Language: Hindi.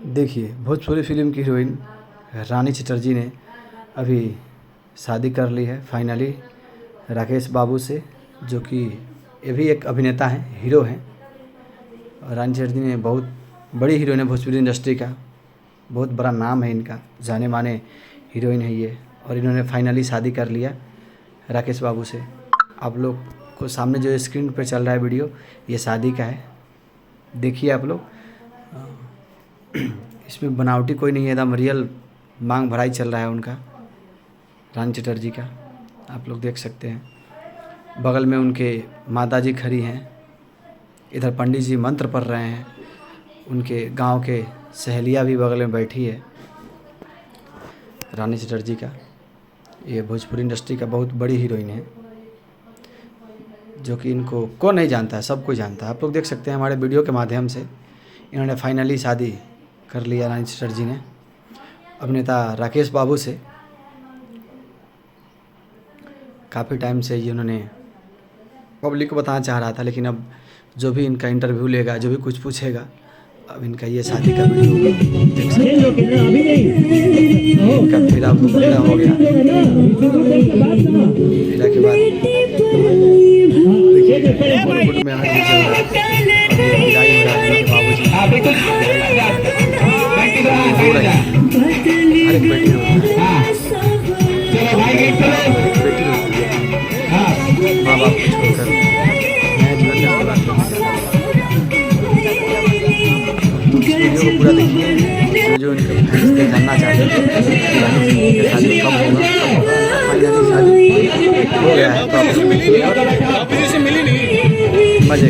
देखिए, भोजपुरी फ़िल्म की हीरोइन रानी चटर्जी ने अभी शादी कर ली है फाइनली राकेश बाबू से, जो कि ये भी एक अभिनेता हैं, हीरो हैं। और रानी चटर्जी ने बहुत बड़ी हीरोइन है भोजपुरी इंडस्ट्री का, बहुत बड़ा नाम है इनका, जाने माने हीरोइन है ये। और इन्होंने फाइनली शादी कर लिया राकेश बाबू से। आप लोग को सामने जो स्क्रीन पर चल रहा है वीडियो, ये शादी का है, देखिए आप लोग। इसमें बनावटी कोई नहीं है, एकदम रियल मांग भराई चल रहा है उनका, रानी चटर्जी का, आप लोग देख सकते हैं। बगल में उनके माताजी खड़ी हैं, इधर पंडित जी मंत्र पढ़ रहे हैं, उनके गांव के सहेलियां भी बगल में बैठी है। रानी चटर्जी का ये भोजपुरी इंडस्ट्री का बहुत बड़ी हीरोइन है, जो कि इनको कौन नहीं जानता है, सब कोई जानता है। आप लोग देख सकते हैं हमारे वीडियो के माध्यम से इन्होंने फाइनली शादी कर लिया रानी चटर्जी ने अभिनेता राकेश बाबू से। काफ़ी टाइम से ये उन्होंने पब्लिक को बताना चाह रहा था, लेकिन अब जो भी इनका इंटरव्यू लेगा, जो भी कुछ पूछेगा, अब इनका ये शादी का वीडियो देख सकते हैं। इनका फिर आपको पता हो गया, फिर के बाद देखिए बॉलीवुड में हर चल रहा है, बाबूजी हर एक बेटी माँ बाप को छोड़कर नए जीवन में शुरुआत करते हैं। इस वीडियो को पूरा देखिए, जो इनके रिश्ते जानना चाहते हैं शादी कब होगा, फाइनली शादी हो गया है, तो मजे